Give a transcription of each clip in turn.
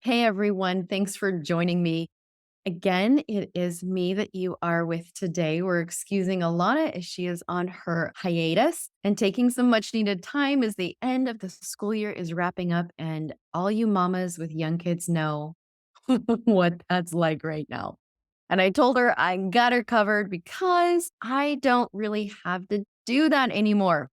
Hey everyone, thanks for joining me. Again, it is me that you are with today. We're excusing Alana as she is on her hiatus and taking some much needed time as the end of the school year is wrapping up. And all you mamas with young kids know what that's like right now. And I told her I got her covered because I don't really have to do that anymore.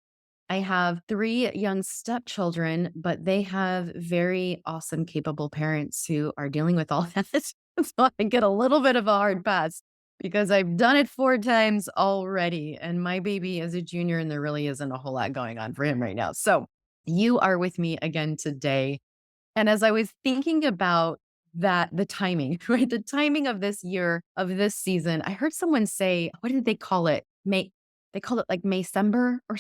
I have 3 young stepchildren, but they have very awesome, capable parents who are dealing with all that. So I get a little bit of a hard pass because I've done it 4 times already, and my baby is a junior, and there really isn't a whole lot going on for him right now. So you are with me again today. And as I was thinking about that, the timing, right? The timing of this year, of this season, I heard someone say, what did they call it? They call it like Maycember or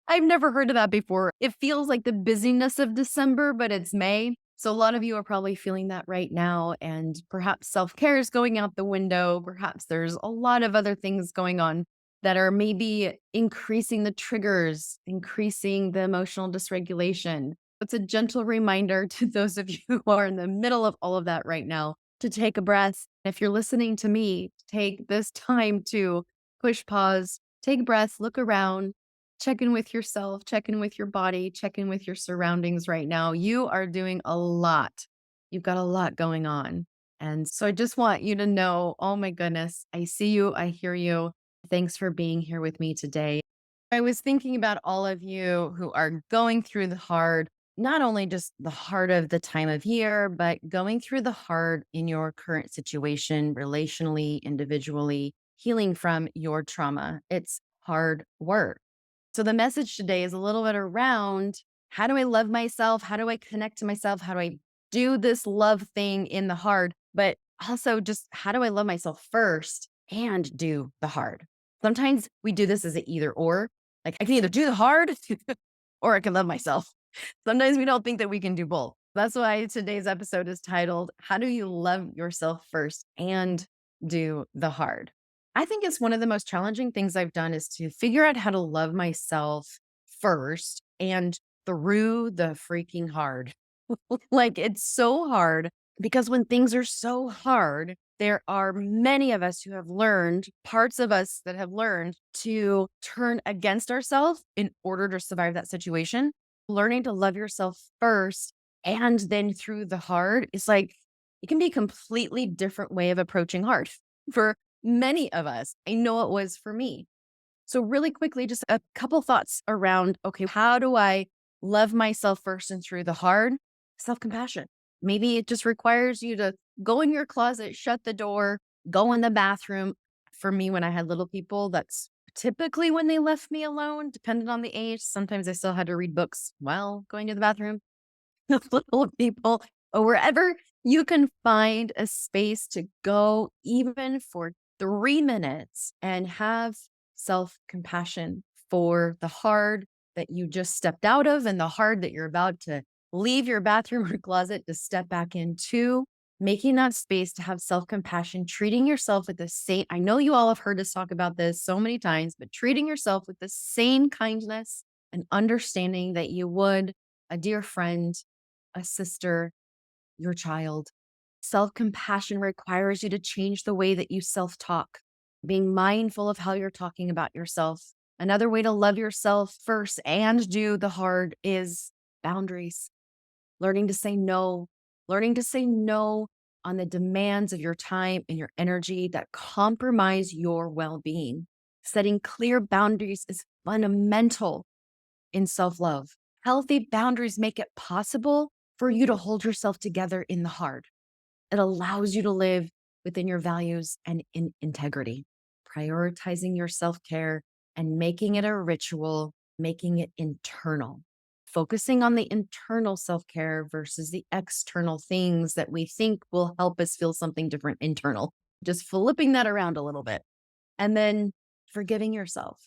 I've never heard of that before. It feels like the busyness of December, but it's May. So a lot of you are probably feeling that right now. And perhaps self care is going out the window. Perhaps there's a lot of other things going on that are maybe increasing the triggers, increasing the emotional dysregulation. It's a gentle reminder to those of you who are in the middle of all of that right now to take a breath. If you're listening to me, take this time to push pause, take a breath, look around, check in with yourself, check in with your body, check in with your surroundings right now. You are doing a lot. You've got a lot going on. And so I just want you to know, oh my goodness, I see you, I hear you. Thanks for being here with me today. I was thinking about all of you who are going through the hard, not only just the hard of the time of year, but going through the hard in your current situation, relationally, individually, healing from your trauma. It's hard work. So the message today is a little bit around how do I love myself? How do I connect to myself? How do I do this love thing in the hard? But also just how do I love myself first and do the hard? Sometimes we do this as an either or. Like I can either do the hard or I can love myself. Sometimes we don't think that we can do both. That's why today's episode is titled, How Do You Love Yourself First and Do the Hard? I think it's one of the most challenging things I've done is to figure out how to love myself first and through the freaking hard. Like it's so hard because when things are so hard, there are many of us who have learned, parts of us that have learned to turn against ourselves in order to survive that situation. Learning to love yourself first and then through the hard is like, it can be a completely different way of approaching hard for many of us. I know it was for me. So, really quickly, just a couple thoughts around okay, how do I love myself first and through the hard? Self compassion. Maybe it just requires you to go in your closet, shut the door, go in the bathroom. For me, when I had little people, that's typically when they left me alone, depending on the age. Sometimes I still had to read books while going to the bathroom. Little people, or wherever you can find a space to go, even for 3 minutes, and have self compassion for the hard that you just stepped out of and the hard that you're about to leave your bathroom or closet to step back into. Making that space to have self compassion, treating yourself with the same. I know you all have heard us talk about this so many times, but treating yourself with the same kindness and understanding that you would a dear friend, a sister, your child. Self compassion requires you to change the way that you self talk, being mindful of how you're talking about yourself. Another way to love yourself first and do the hard is boundaries, learning to say no, learning to say no on the demands of your time and your energy that compromise your well being. Setting clear boundaries is fundamental in self love. Healthy boundaries make it possible for you to hold yourself together in the hard. It allows you to live within your values and in integrity, prioritizing your self care and making it a ritual, making it internal, focusing on the internal self care versus the external things that we think will help us feel something different internal. Just flipping that around a little bit. And then forgiving yourself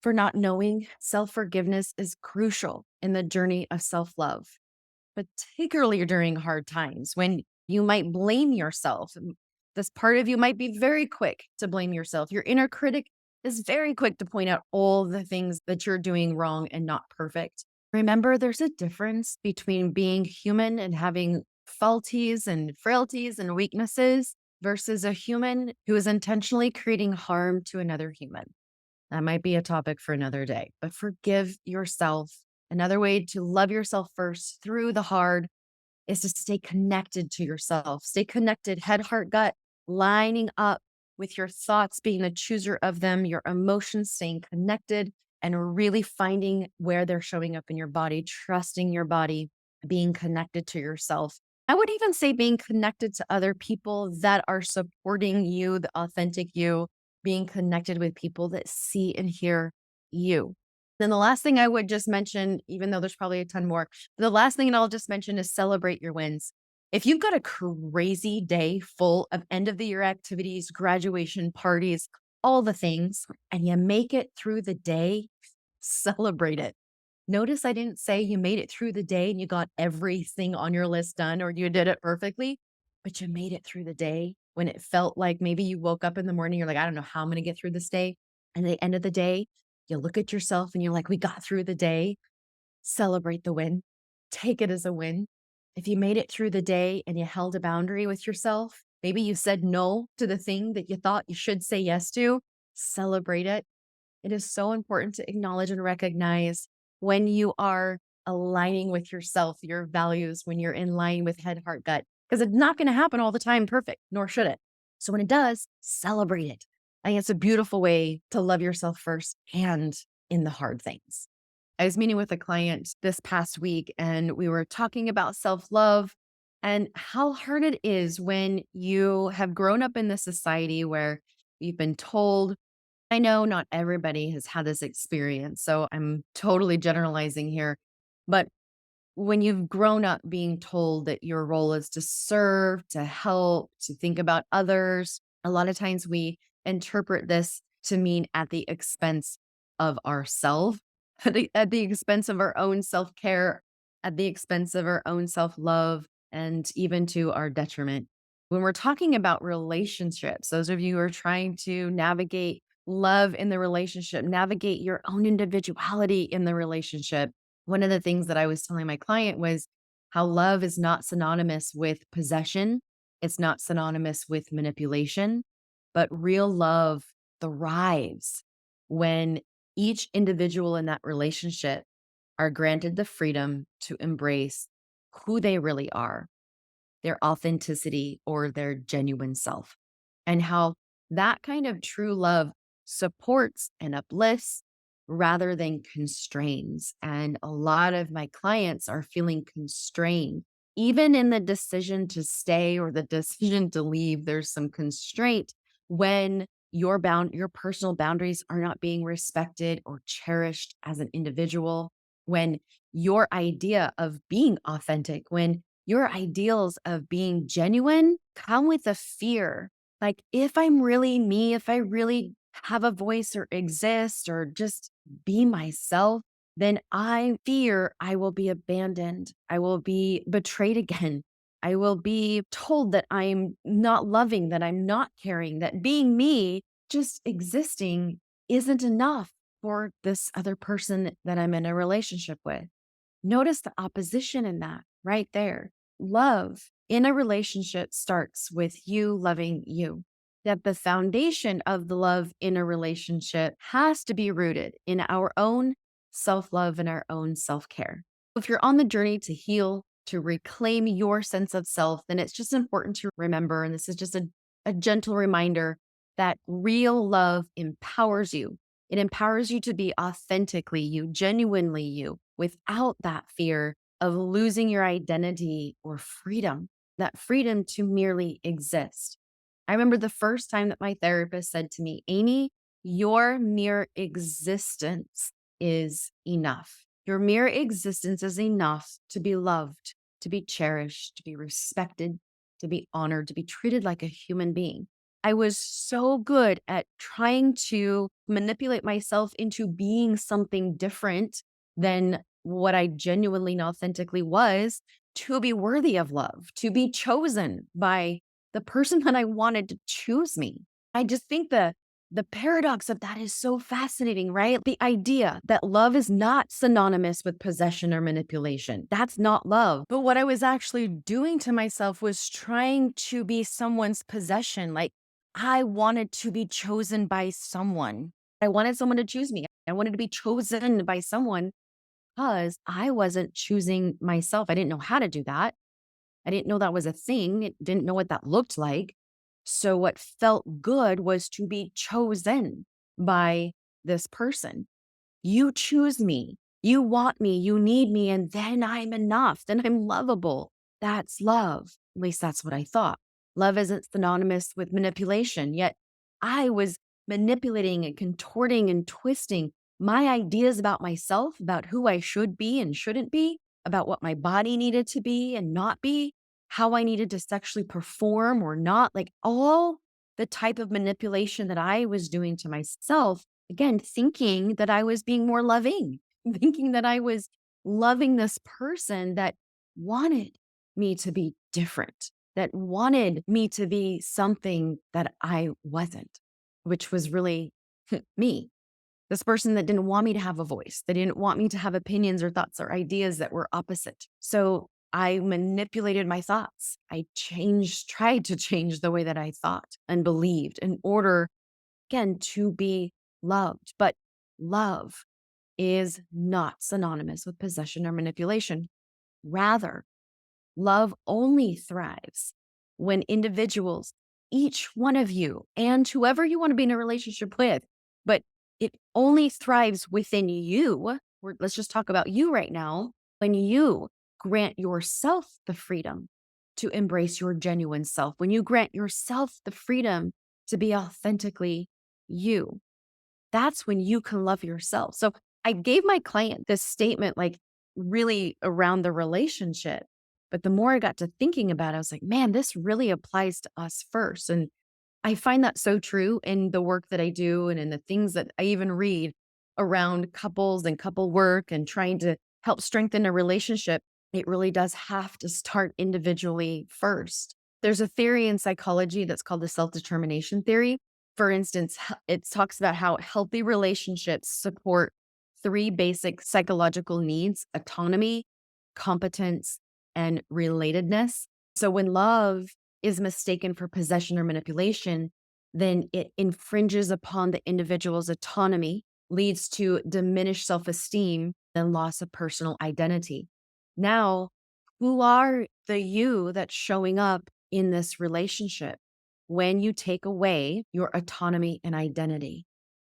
for not knowing self forgiveness is crucial in the journey of self love, particularly during hard times when you might blame yourself. This part of you might be very quick to blame yourself. Your inner critic is very quick to point out all the things that you're doing wrong and not perfect. Remember, there's a difference between being human and having faulties and frailties and weaknesses versus a human who is intentionally creating harm to another human. That might be a topic for another day, but forgive yourself. Another way to love yourself first through the hard is to stay connected to yourself. Stay connected, head, heart, gut, lining up with your thoughts, being the chooser of them, your emotions, staying connected, and really finding where they're showing up in your body, trusting your body, being connected to yourself. I would even say being connected to other people that are supporting you, the authentic you, being connected with people that see and hear you. Then the last thing I would just mention, even though there's probably a ton more, the last thing I'll just mention is celebrate your wins. If you've got a crazy day full of end of the year activities, graduation parties, all the things, and you make it through the day, celebrate it. Notice I didn't say you made it through the day and you got everything on your list done or you did it perfectly, but you made it through the day when it felt like maybe you woke up in the morning, you're like, I don't know how I'm going to get through this day. And at the end of the day, you look at yourself and you're like, we got through the day. Celebrate the win. Take it as a win. If you made it through the day and you held a boundary with yourself, maybe you said no to the thing that you thought you should say yes to, celebrate it. It is so important to acknowledge and recognize when you are aligning with yourself, your values, when you're in line with head, heart, gut, because it's not going to happen all the time perfect, nor should it. So when it does, celebrate it. I think it's a beautiful way to love yourself first and in the hard things. I was meeting with a client this past week and we were talking about self love and how hard it is when you have grown up in this society where you've been told. I know not everybody has had this experience, so I'm totally generalizing here. But when you've grown up being told that your role is to serve, to help, to think about others, a lot of times we interpret this to mean at the expense of ourself, at the expense of our own self care, at the expense of our own self love, and even to our detriment. When we're talking about relationships, those of you who are trying to navigate love in the relationship, navigate your own individuality in the relationship, one of the things that I was telling my client was how love is not synonymous with possession. It's not synonymous with manipulation, but real love thrives when each individual in that relationship are granted the freedom to embrace who they really are, their authenticity or their genuine self, and how that kind of true love supports and uplifts rather than constrains. And a lot of my clients are feeling constrained. Even in the decision to stay or the decision to leave, there's some constraint when your personal boundaries are not being respected or cherished as an individual, when your idea of being authentic, when your ideals of being genuine come with a fear. Like, if I'm really me, if I really have a voice or exist or just be myself, then I fear I will be abandoned. I will be betrayed again. I will be told that I'm not loving, that I'm not caring, that being me, just existing, isn't enough for this other person that I'm in a relationship with. Notice the opposition in that right there. Love in a relationship starts with you loving you. That the foundation of the love in a relationship has to be rooted in our own self love and our own self care. If you're on the journey to heal, to reclaim your sense of self, then it's just important to remember, and this is just a gentle reminder that real love empowers you. It empowers you to be authentically you, genuinely you, without that fear of losing your identity or freedom, that freedom to merely exist. I remember the first time that my therapist said to me, Amie, your mere existence is enough. Your mere existence is enough to be loved, to be cherished, to be respected, to be honored, to be treated like a human being. I was so good at trying to manipulate myself into being something different than what I genuinely and authentically was to be worthy of love, to be chosen by the person that I wanted to choose me. I just think The paradox of that is so fascinating, right? The idea that love is not synonymous with possession or manipulation. That's not love. But what I was actually doing to myself was trying to be someone's possession. Like I wanted to be chosen by someone. I wanted someone to choose me. I wanted to be chosen by someone because I wasn't choosing myself. I didn't know how to do that. I didn't know that was a thing. Didn't know what that looked like. So what felt good was to be chosen by this person. You choose me. You want me. You need me. And then I'm enough. Then I'm lovable. That's love. At least that's what I thought. Love isn't synonymous with manipulation. Yet I was manipulating and contorting and twisting my ideas about myself, about who I should be and shouldn't be, about what my body needed to be and not be, how I needed to sexually perform or not, like all the type of manipulation that I was doing to myself. Again, thinking that I was being more loving, thinking that I was loving this person that wanted me to be different, that wanted me to be something that I wasn't, which was really me. This person that didn't want me to have a voice. They didn't want me to have opinions or thoughts or ideas that were opposite. So I manipulated my thoughts. I tried to change the way that I thought and believed in order, again, to be loved. But love is not synonymous with possession or manipulation. Rather, love only thrives when individuals, each one of you, and whoever you want to be in a relationship with, but it only thrives within you. Let's just talk about you right now. When you grant yourself the freedom to embrace your genuine self, when you grant yourself the freedom to be authentically you, that's when you can love yourself. So I gave my client this statement, like really around the relationship. But the more I got to thinking about it, I was like, man, this really applies to us first. And I find that so true in the work that I do and in the things that I even read around couples and couple work and trying to help strengthen a relationship. It really does have to start individually first. There's a theory in psychology that's called the self determination theory. For instance, it talks about how healthy relationships support three basic psychological needs: autonomy, competence, and relatedness. So when love is mistaken for possession or manipulation, then it infringes upon the individual's autonomy, leads to diminished self esteem, and loss of personal identity. Now, who are the you that's showing up in this relationship when you take away your autonomy and identity?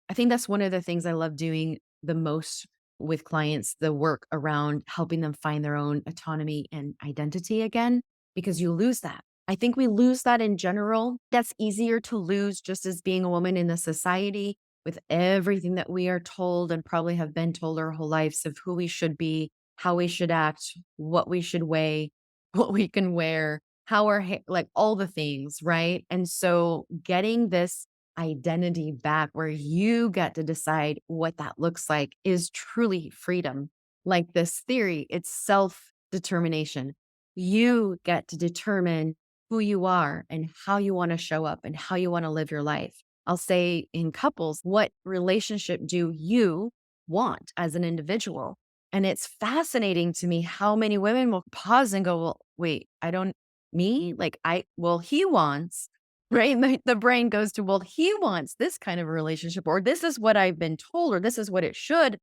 I think that's one of the things I love doing the most with clients, the work around helping them find their own autonomy and identity again, because you lose that. I think we lose that in general. That's easier to lose just as being a woman in the society with everything that we are told and probably have been told our whole lives of who we should be, how we should act, what we should weigh, what we can wear, how our hair, like all the things, right? And so getting this identity back where you get to decide what that looks like is truly freedom. Like this theory, it's self determination. You get to determine who you are and how you want to show up and how you want to live your life. I'll say in couples, what relationship do you want as an individual? And it's fascinating to me how many women will pause and go, well, wait, I don't, me? Like, well, he wants, right? The brain goes to, well, he wants this kind of a relationship, or this is what I've been told, or this is what it should.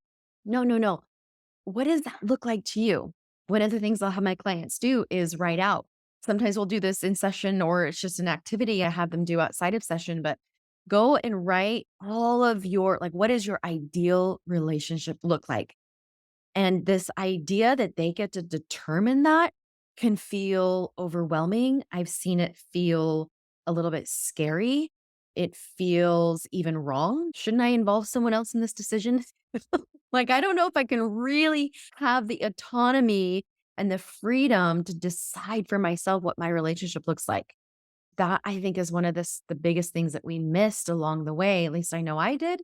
No, no, no. What does that look like to you? One of the things I'll have my clients do is write out. Sometimes we'll do this in session or it's just an activity I have them do outside of session, but go and write all of your, like, what does your ideal relationship look like? And this idea that they get to determine that can feel overwhelming. I've seen it feel a little bit scary. It feels even wrong. Shouldn't I involve someone else in this decision? Like, I don't know if I can really have the autonomy and the freedom to decide for myself what my relationship looks like. That I think is one of the biggest things that we missed along the way. At least I know I did,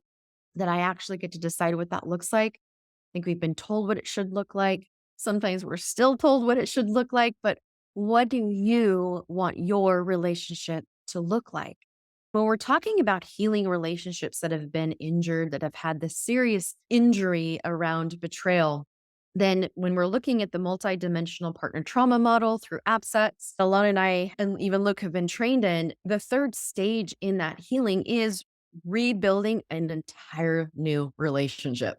that I actually get to decide what that looks like. I think we've been told what it should look like. Sometimes we're still told what it should look like, but what do you want your relationship to look like? When we're talking about healing relationships that have been injured, that have had this serious injury around betrayal, then when we're looking at the multidimensional partner trauma model through APSETs, Alana and I, and even Luke, have been trained in, the third stage in that healing is rebuilding an entire new relationship.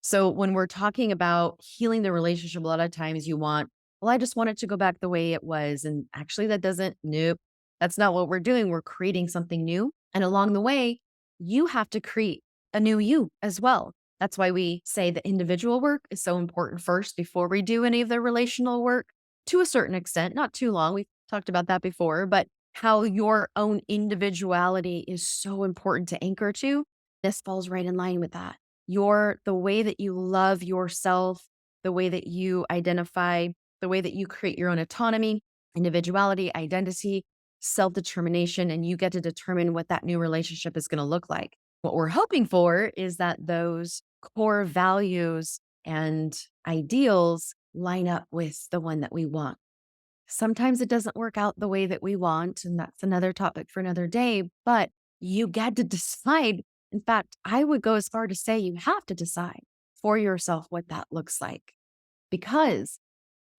So when we're talking about healing the relationship, a lot of times you want, well, I just want it to go back the way it was. And actually, that doesn't, nope, that's not what we're doing. We're creating something new. And along the way, you have to create a new you as well. That's why we say the individual work is so important first before we do any of the relational work to a certain extent, not too long. We've talked about that before, but how your own individuality is so important to anchor to. This falls right in line with that. The way that you love yourself, the way that you identify, the way that you create your own autonomy, individuality, identity, self determination, and you get to determine what that new relationship is going to look like. What we're hoping for is that those core values and ideals line up with the one that we want. Sometimes it doesn't work out the way that we want, and that's another topic for another day, but you get to decide. In fact, I would go as far to say you have to decide for yourself what that looks like because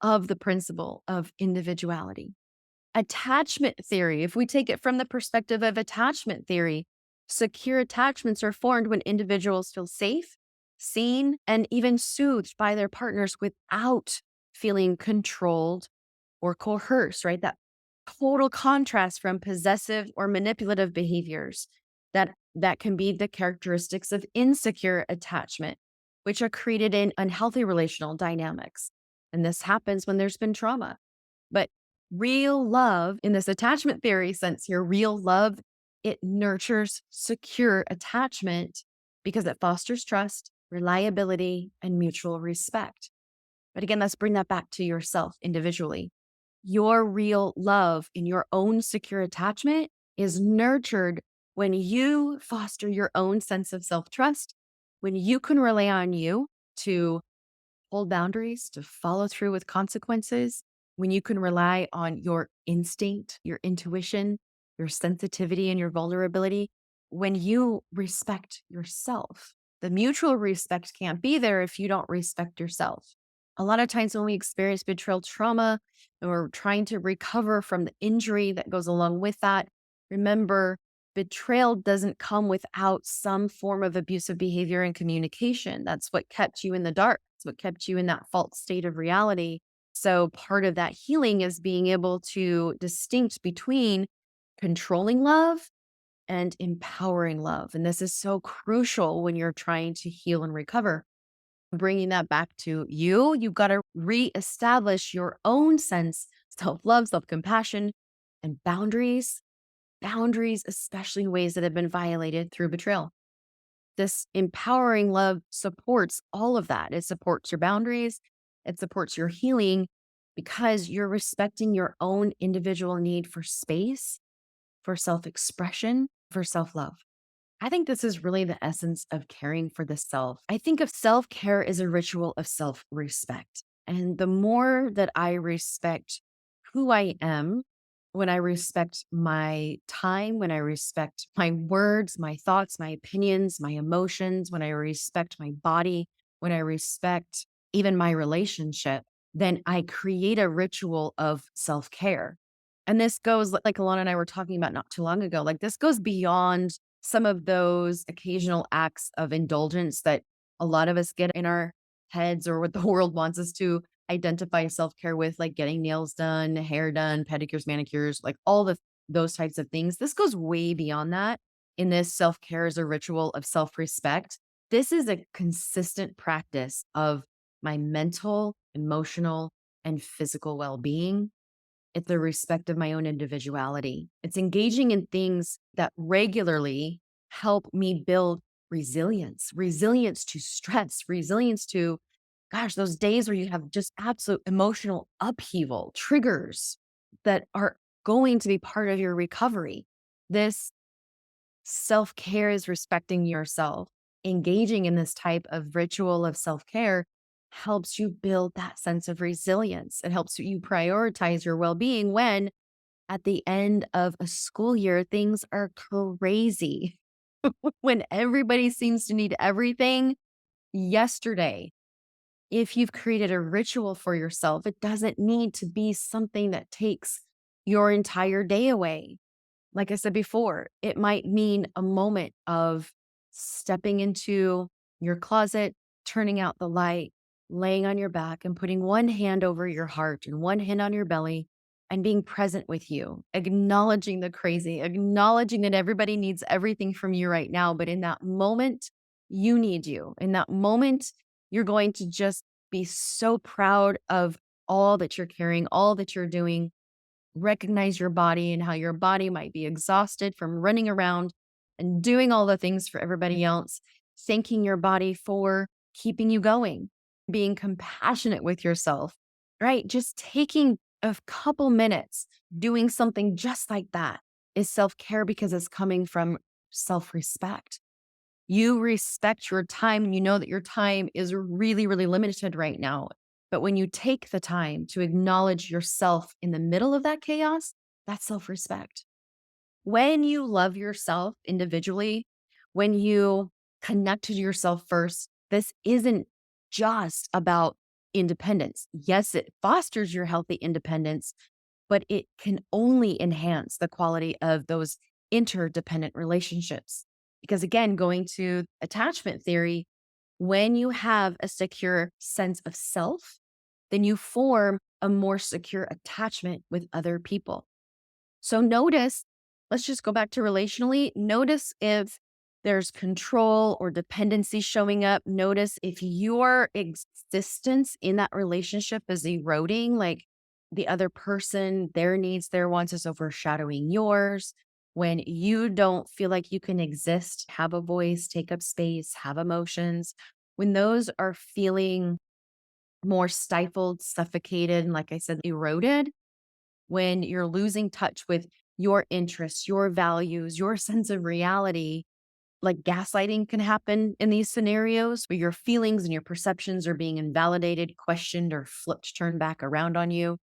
of the principle of individuality. Attachment theory, if we take it from the perspective of attachment theory, secure attachments are formed when individuals feel safe, seen, and even soothed by their partners without feeling controlled or coerced, right? That total contrast from possessive or manipulative behaviors that can be the characteristics of insecure attachment, which are created in unhealthy relational dynamics. And this happens when there's been trauma. But real love, in this attachment theory sense here, real love, it nurtures secure attachment because it fosters trust, reliability, and mutual respect. But again, let's bring that back to yourself individually. Your real love in your own secure attachment is nurtured when you foster your own sense of self trust, when you can rely on you to hold boundaries, to follow through with consequences, when you can rely on your instinct, your intuition, your sensitivity, and your vulnerability, when you respect yourself. The mutual respect can't be there if you don't respect yourself. A lot of times when we experience betrayal trauma and we're trying to recover from the injury that goes along with that, remember, betrayal doesn't come without some form of abusive behavior and communication. That's what kept you in the dark. It's what kept you in that false state of reality. So part of that healing is being able to distinct between controlling love and empowering love. And this is so crucial when you're trying to heal and recover. Bringing that back to you, you've got to reestablish your own sense, self love, self compassion, and boundaries, especially in ways that have been violated through betrayal. This empowering love supports all of that. It supports your boundaries, it supports your healing because you're respecting your own individual need for space, for self expression, for self love. I think this is really the essence of caring for the self. I think of self care as a ritual of self respect. And the more that I respect who I am, when I respect my time, when I respect my words, my thoughts, my opinions, my emotions, when I respect my body, when I respect even my relationship, then I create a ritual of self care. And this goes like Alana and I were talking about not too long ago, like this goes beyond some of those occasional acts of indulgence that a lot of us get in our heads or what the world wants us to identify self-care with, like getting nails done, hair done, pedicures, manicures, like all the those types of things. This goes way beyond that. In this self-care is a ritual of self-respect. This is a consistent practice of my mental, emotional, and physical well-being. It's a respect of my own individuality. It's engaging in things that regularly help me build resilience to stress, resilience to, gosh, those days where you have just absolute emotional upheaval, triggers that are going to be part of your recovery. This self care is respecting yourself. Engaging in this type of ritual of self care helps you build that sense of resilience. It helps you prioritize your well being when, at the end of a school year, things are crazy. When everybody seems to need everything yesterday. If you've created a ritual for yourself, it doesn't need to be something that takes your entire day away. Like I said before, it might mean a moment of stepping into your closet, turning out the light, laying on your back, and putting one hand over your heart and one hand on your belly and being present with you, acknowledging the crazy, acknowledging that everybody needs everything from you right now. But in that moment, you need you. In that moment, you're going to just be so proud of all that you're carrying, all that you're doing. Recognize your body and how your body might be exhausted from running around and doing all the things for everybody else, thanking your body for keeping you going, being compassionate with yourself, right? Just taking a couple minutes doing something just like that is self care because it's coming from self respect. You respect your time and you know that your time is really, really limited right now. But when you take the time to acknowledge yourself in the middle of that chaos, that's self respect. When you love yourself individually, when you connect to yourself first, this isn't just about independence. Yes, it fosters your healthy independence, but it can only enhance the quality of those interdependent relationships. Because again, going to attachment theory, when you have a secure sense of self, then you form a more secure attachment with other people. So notice, let's just go back to relationally. Notice if there's control or dependency showing up. Notice if your existence in that relationship is eroding, like the other person, their needs, their wants is overshadowing yours. When you don't feel like you can exist, have a voice, take up space, have emotions, when those are feeling more stifled, suffocated, and like I said, eroded, when you're losing touch with your interests, your values, your sense of reality, like gaslighting can happen in these scenarios where your feelings and your perceptions are being invalidated, questioned, or flipped, turned back around on you.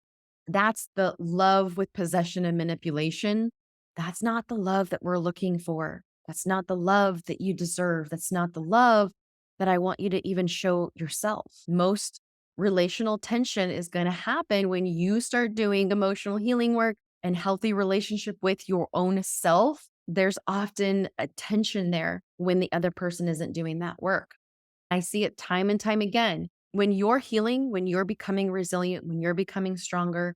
That's the love with possession and manipulation. That's not the love that we're looking for. That's not the love that you deserve. That's not the love that I want you to even show yourself. Most relational tension is going to happen when you start doing emotional healing work and healthy relationship with your own self. There's often a tension there when the other person isn't doing that work. I see it time and time again. When you're healing, when you're becoming resilient, when you're becoming stronger,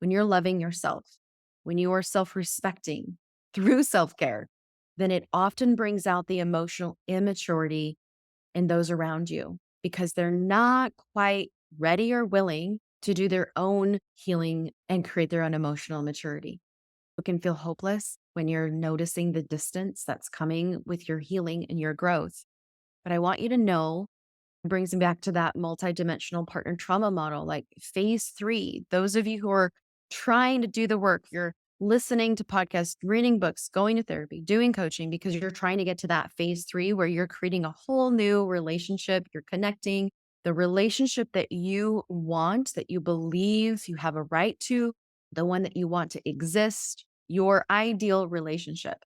when you're loving yourself, when you are self respecting through self care, then it often brings out the emotional immaturity in those around you because they're not quite ready or willing to do their own healing and create their own emotional maturity. It can feel hopeless when you're noticing the distance that's coming with your healing and your growth. But I want you to know, brings me back to that multidimensional partner trauma model, like phase three. Those of you who are trying to do the work, you're listening to podcasts, reading books, going to therapy, doing coaching because you're trying to get to that phase three where you're creating a whole new relationship. You're connecting the relationship that you want, that you believe you have a right to, the one that you want to exist, your ideal relationship.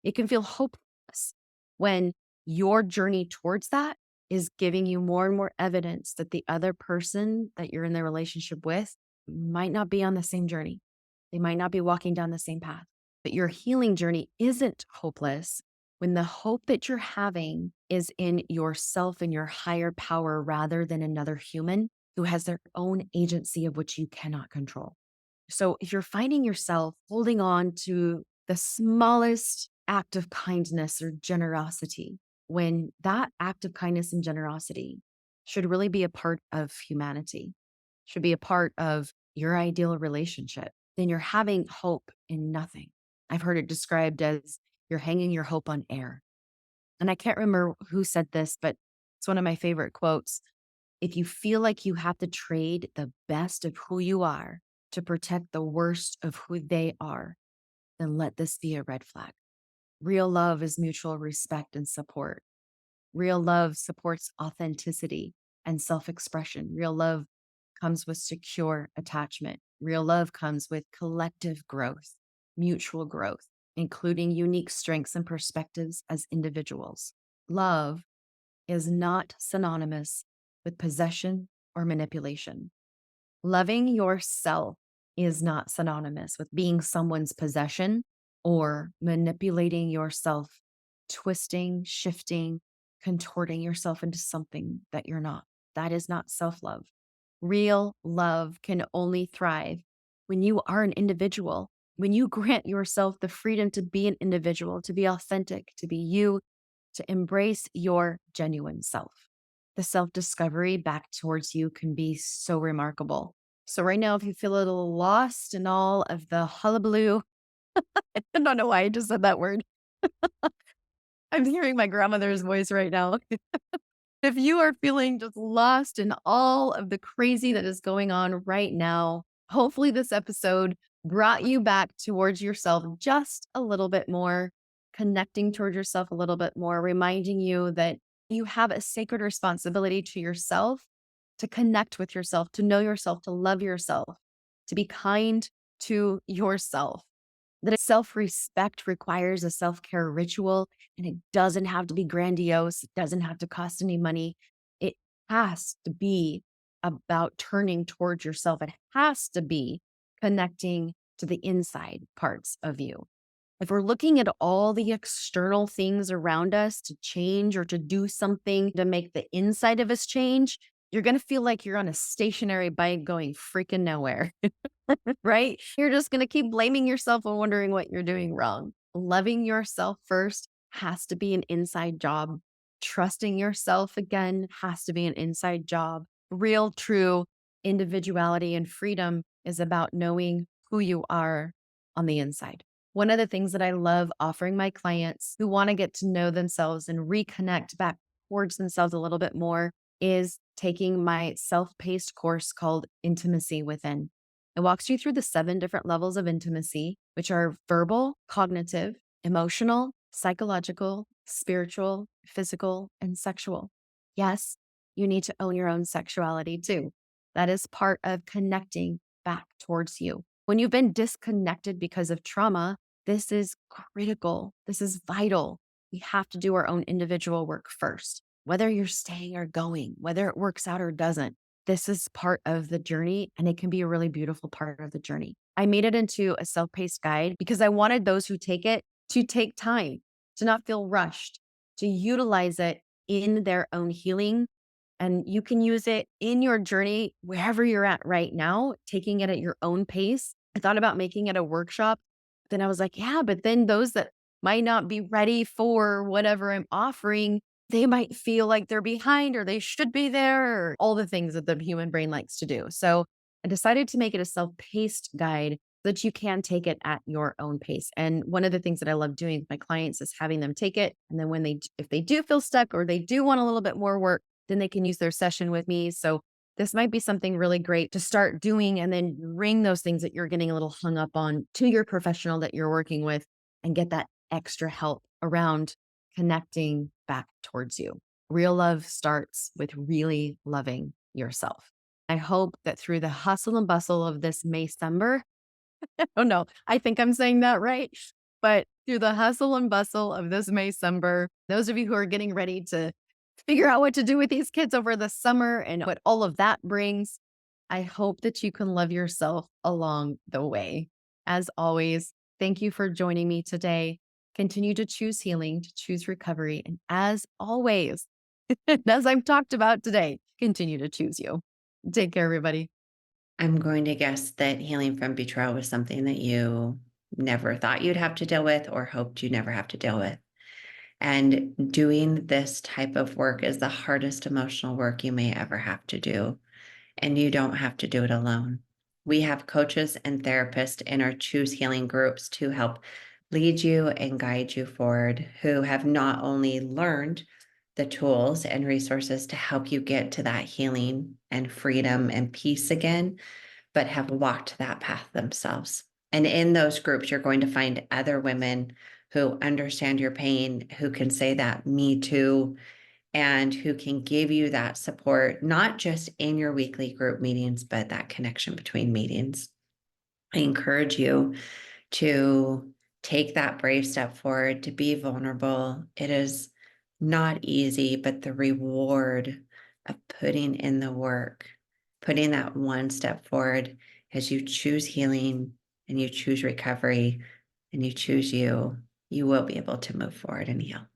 It can feel hopeless when your journey towards that is giving you more and more evidence that the other person that you're in the relationship with might not be on the same journey. They might not be walking down the same path. But your healing journey isn't hopeless when the hope that you're having is in yourself and your higher power rather than another human who has their own agency of which you cannot control. So if you're finding yourself holding on to the smallest act of kindness or generosity, when that act of kindness and generosity should really be a part of humanity, should be a part of your ideal relationship, then you're having hope in nothing. I've heard it described as you're hanging your hope on air. And I can't remember who said this, but it's one of my favorite quotes. If you feel like you have to trade the best of who you are to protect the worst of who they are, then let this be a red flag. Real love is mutual respect and support. Real love supports authenticity and self expression. Real love comes with secure attachment. Real love comes with collective growth. mutual growth, including unique strengths and perspectives as individuals. Love is not synonymous with possession or manipulation. Loving yourself is not synonymous with being someone's possession or manipulating yourself, twisting, shifting, contorting yourself into something that you're not. That is not self love. Real love can only thrive when you are an individual, when you grant yourself the freedom to be an individual, to be authentic, to be you, to embrace your genuine self. The self discovery back towards you can be so remarkable. So, right now, if you feel a little lost in all of the hullabaloo, I don't know why I just said that word. I'm hearing my grandmother's voice right now. If you are feeling just lost in all of the crazy that is going on right now, hopefully this episode brought you back towards yourself just a little bit more, connecting towards yourself a little bit more, reminding you that you have a sacred responsibility to yourself, to connect with yourself, to know yourself, to love yourself, to be kind to yourself. That self respect requires a self care ritual, and it doesn't have to be grandiose. It doesn't have to cost any money. It has to be about turning towards yourself. It has to be connecting to the inside parts of you. If we're looking at all the external things around us to change or to do something to make the inside of us change, you're going to feel like you're on a stationary bike going freaking nowhere. Right? You're just going to keep blaming yourself and wondering what you're doing wrong. Loving yourself first has to be an inside job. Trusting yourself again has to be an inside job. Real, true individuality and freedom is about knowing who you are on the inside. One of the things that I love offering my clients who want to get to know themselves and reconnect back towards themselves a little bit more is taking my self-paced course called Intimacy Within. It walks you through the 7 different levels of intimacy, which are verbal, cognitive, emotional, psychological, spiritual, physical, and sexual. Yes, you need to own your own sexuality too. That is part of connecting back towards you. When you've been disconnected because of trauma, this is critical. This is vital. We have to do our own individual work first, whether you're staying or going, whether it works out or doesn't. This is part of the journey, and it can be a really beautiful part of the journey. I made it into a self-paced guide because I wanted those who take it to take time, to not feel rushed, to utilize it in their own healing. And you can use it in your journey wherever you're at right now, taking it at your own pace. I thought about making it a workshop. Then I was like, yeah, but then those that might not be ready for whatever I'm offering, they might feel like they're behind or they should be there, or all the things that the human brain likes to do. So I decided to make it a self-paced guide so that you can take it at your own pace. And one of the things that I love doing with my clients is having them take it. And then if they do feel stuck or they do want a little bit more work, then they can use their session with me. So this might be something really great to start doing, and then bring those things that you're getting a little hung up on to your professional that you're working with and get that extra help around connecting back towards you. Real love starts with really loving yourself. I hope that through the hustle and bustle of this Maycember, oh no, I think I'm saying that right. But through the hustle and bustle of this Maycember, those of you who are getting ready to figure out what to do with these kids over the summer and what all of that brings, I hope that you can love yourself along the way. As always, thank you for joining me today. Continue to choose healing, to choose recovery. And as always, as I've talked about today, continue to choose you. Take care, everybody. I'm going to guess that healing from betrayal was something that you never thought you'd have to deal with or hoped you never have to deal with. And doing this type of work is the hardest emotional work you may ever have to do. And you don't have to do it alone. We have coaches and therapists in our Choose Healing groups to help lead you and guide you forward, who have not only learned the tools and resources to help you get to that healing and freedom and peace again, but have walked that path themselves. And in those groups, you're going to find other women who understand your pain, who can say that, me too, and who can give you that support, not just in your weekly group meetings, but that connection between meetings. I encourage you to take that brave step forward, to be vulnerable. It is not easy, but the reward of putting in the work, putting that one step forward as you choose healing and you choose recovery and you choose you, you will be able to move forward and heal.